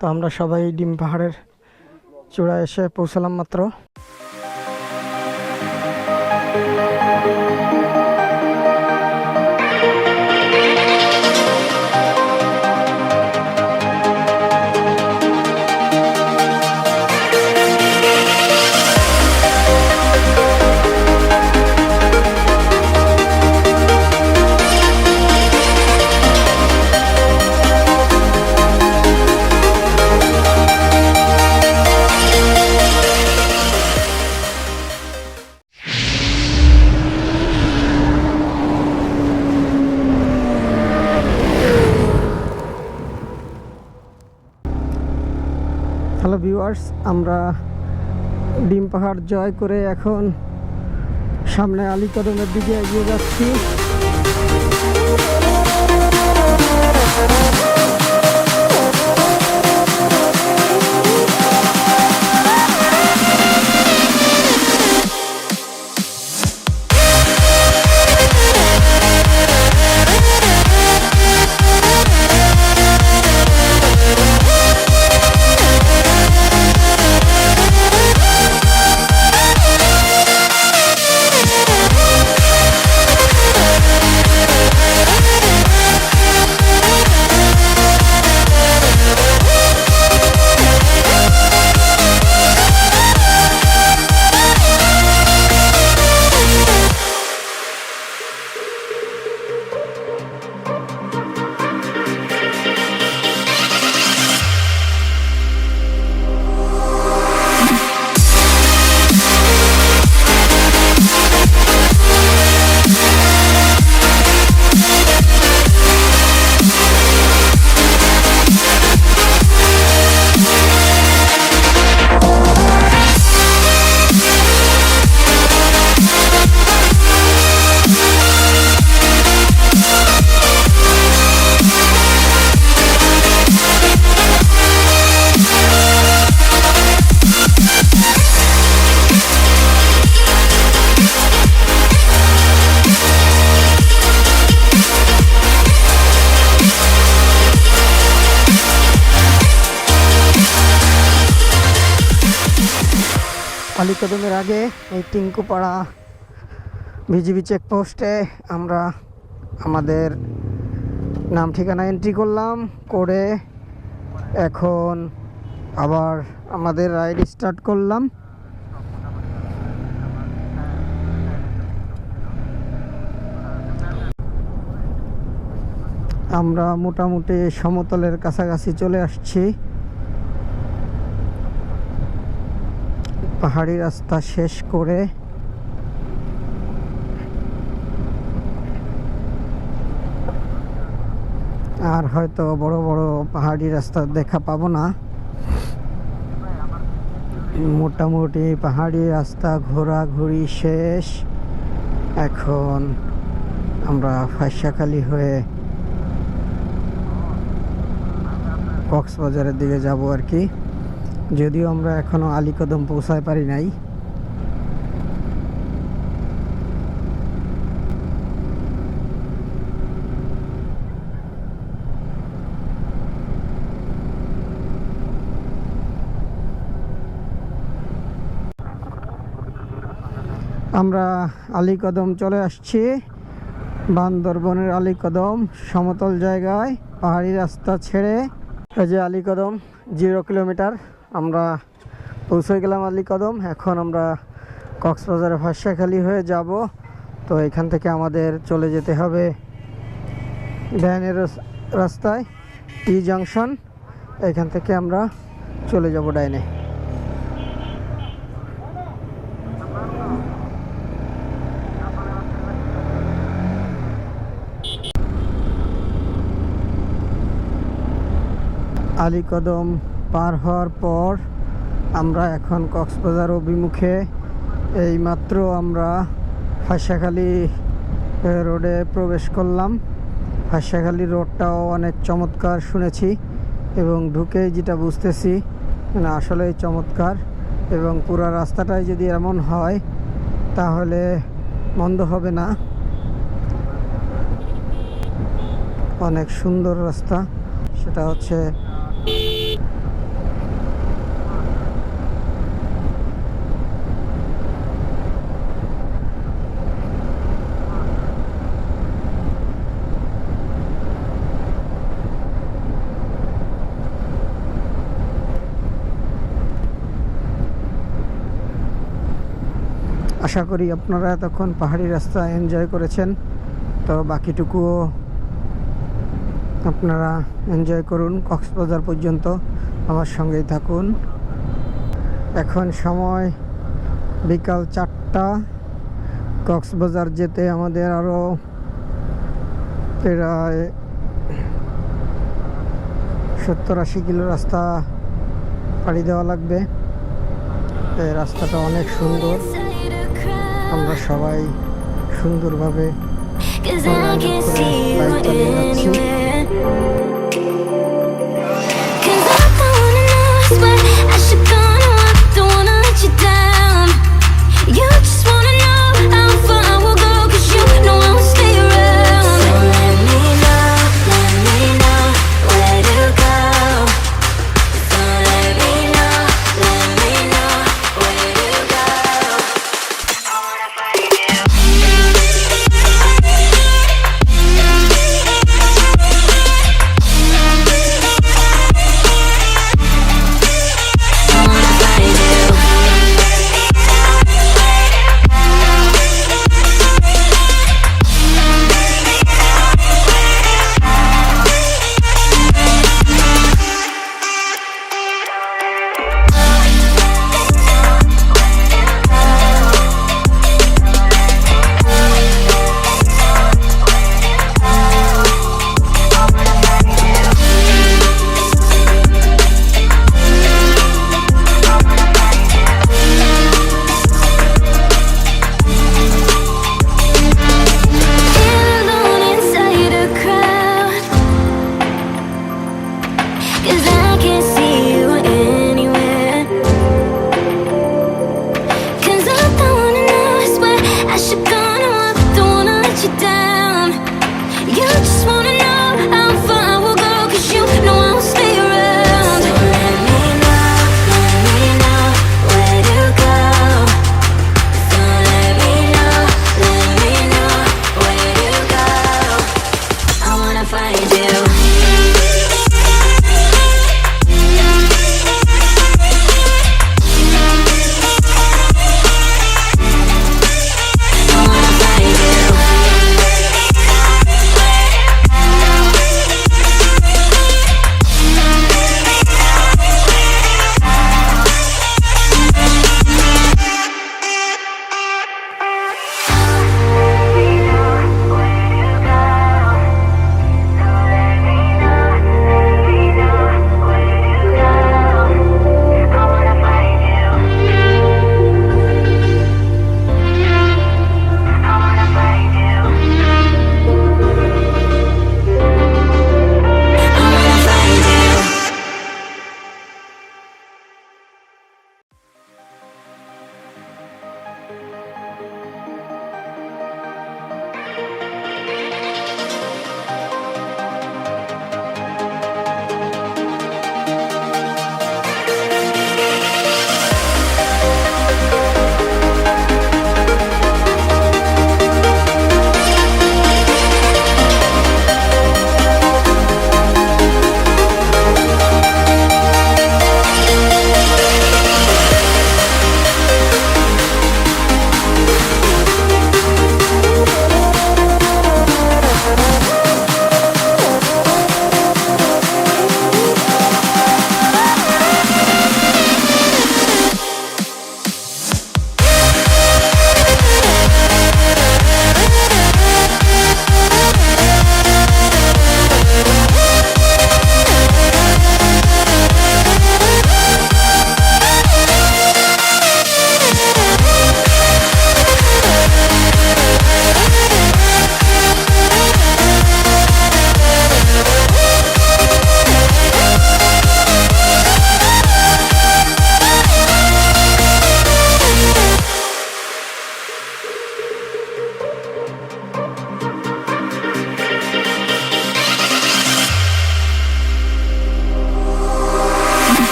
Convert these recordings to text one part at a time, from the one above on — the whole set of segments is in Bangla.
তো আমরা সবাই ডিম পাহাড়ের চূড়ায় এসে পৌঁছালাম মাত্র। হ্যালো ভিউয়ার্স, আমরা ডিম পাহাড় জয় করে এখন সামনে আলী কদমের দিকে এগিয়ে যাচ্ছি। আলী কদমের আগে এই টিঙ্কুপাড়া ভিজিবি চেকপোস্টে আমরা আমাদের নাম ঠিকানা এন্ট্রি করলাম, করে এখন আবার আমাদের রাইড স্টার্ট করলাম। আমরা মোটামুটি সমতলের কাছাকাছি চলে আসছি। পাহাড়ি রাস্তা শেষ করে আর হয়তো বড় বড় পাহাড়ি রাস্তা দেখা পাবো না। মোটামুটি পাহাড়ি রাস্তা ঘোরাঘুরি শেষ। এখন আমরা ফাইসাখালী হয়ে কক্সবাজারের দিকে যাব আর কি, যদিও আমরা এখনো আলী কদম পৌঁছাতে পারি নাই। আমরা আলী কদম চলে আসছি, বান্দরবনের আলী কদম, সমতল জায়গায় পাহাড়ি রাস্তা ছেড়ে। এই যে আলী কদম 0 কিলোমিটার আমরা পৌঁছে গেলাম আলী কদম। এখন আমরা কক্সবাজারে ফাইসাখালী হয়ে যাব। তো এখান থেকে আমাদের চলে যেতে হবে ডাইনের রাস্তায় টি জাংশন। এখান থেকে আমরা চলে যাব ডাইনে। আলী কদম পার হওয়ার পর আমরা এখন কক্সবাজার অভিমুখে এইমাত্র আমরা ফাইসাখালী রোডে প্রবেশ করলাম। ফাইসাখালী রোডটাও অনেক চমৎকার শুনেছি, এবং ঢুকে যেটা বুঝতেছি মানে আসলেই চমৎকার, এবং পুরো রাস্তাটাই যদি এমন হয় তাহলে মন্দ হবে না। অনেক সুন্দর রাস্তা, সেটা হচ্ছে আশা করি আপনারা এতক্ষণ পাহাড়ি রাস্তা এনজয় করেছেন। তো বাকিটুকুও আপনারা এনজয় করুন। কক্সবাজার পর্যন্ত আমার সঙ্গেই থাকুন। এখন সময় বিকাল 4টা। কক্সবাজার যেতে আমাদের আরও প্রায় 70-80 কিলো রাস্তা পাড়ি দেওয়া লাগবে। এই রাস্তাটা অনেক সুন্দর, আমরা সবাই সুন্দরভাবে বাইক চালিয়ে যাচ্ছি।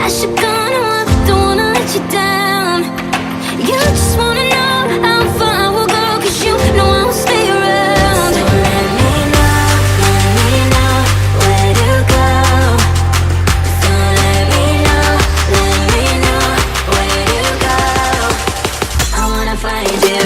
I should go, no, I don't wanna let you down. You just wanna know how far I will go, 'cause you know I will stay around. So let me know where to go. So let me know where to go. I wanna find you.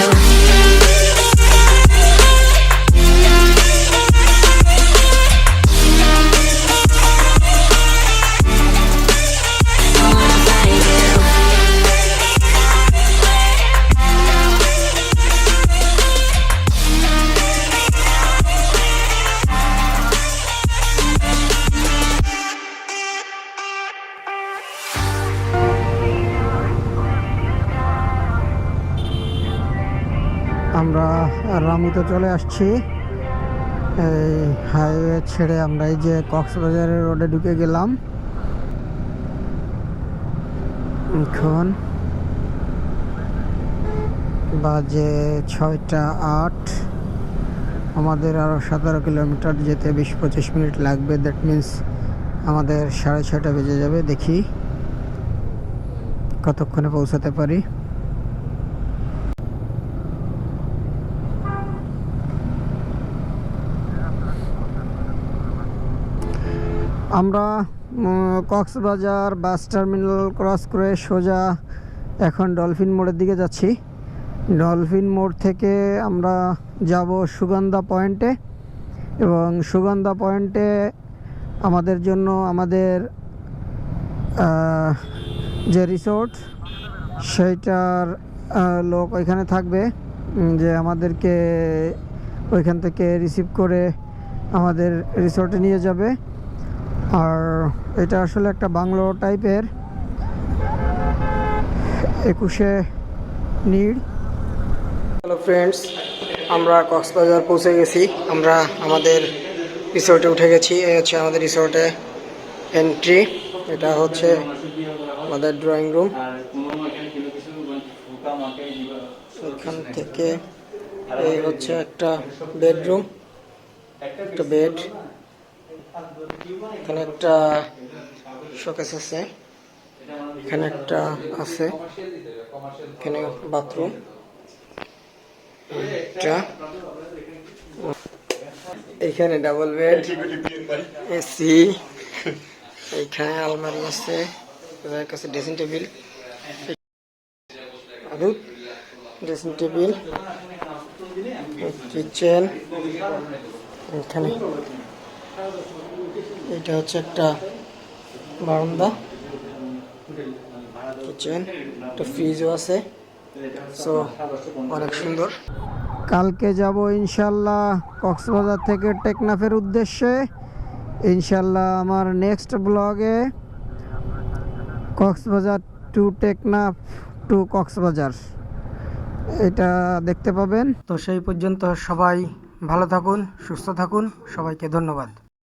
আমরা রামুতে চলে আসছি। এই হাইওয়ে ছেড়ে আমরা এই যে কক্সবাজারের রোডে ঢুকে গেলাম। এখন বাজে 6:08। আমাদের আরও 17 কিলোমিটার যেতে 20-25 মিনিট লাগবে। দ্যাট মিন্স আমাদের 6:30 বেজে যাবে। দেখি কতক্ষণে পৌঁছাতে পারি। আমরা কক্সবাজার বাস টার্মিনাল ক্রস করে সোজা এখন ডলফিন মোড়ের দিকে যাচ্ছি। ডলফিন মোড় থেকে আমরা যাব সুগন্ধা পয়েন্টে, এবং সুগন্ধা পয়েন্টে আমাদের জন্য আমাদের যে রিসোর্ট সেইটার লোক ওইখানে থাকবে, যে আমাদেরকে ওইখান থেকে রিসিভ করে আমাদের রিসোর্টে নিয়ে যাবে। আর এটা আসলে একটা বাংলো টাইপের, 21শে নিড়। হ্যালো ফ্রেন্ডস, আমরা কক্সবাজার পৌঁছে গেছি। আমরা আমাদের রিসোর্টে উঠে গেছি। এই হচ্ছে আমাদের রিসোর্টে এন্ট্রি। এটা হচ্ছে আমাদের ড্রয়িং রুম। এখান থেকে এই হচ্ছে একটা বেডরুম, একটা বেড, এখানে একটা শোকেস আছে, এখানে একটা আছে, এখানে বাথরুম, এখানে ডাবল বেড, এসি, এইখানে আলমারি আছে, কাছে dressing table, dressing table, kitchen, এখানে এটা হচ্ছে একটা বারান্দা, কিচেন, একটা ফ্রিজও আছে। সো অনেক সুন্দর। কালকে যাব ইনশাল্লাহ কক্সবাজার থেকে টেকনাফের উদ্দেশ্যে। ইনশাল্লাহ আমার নেক্সট ব্লগে কক্সবাজার টু টেকনাফ টু কক্সবাজার এটা দেখতে পাবেন। তো সেই পর্যন্ত সবাই ভালো থাকুন, সুস্থ থাকুন। সবাইকে ধন্যবাদ।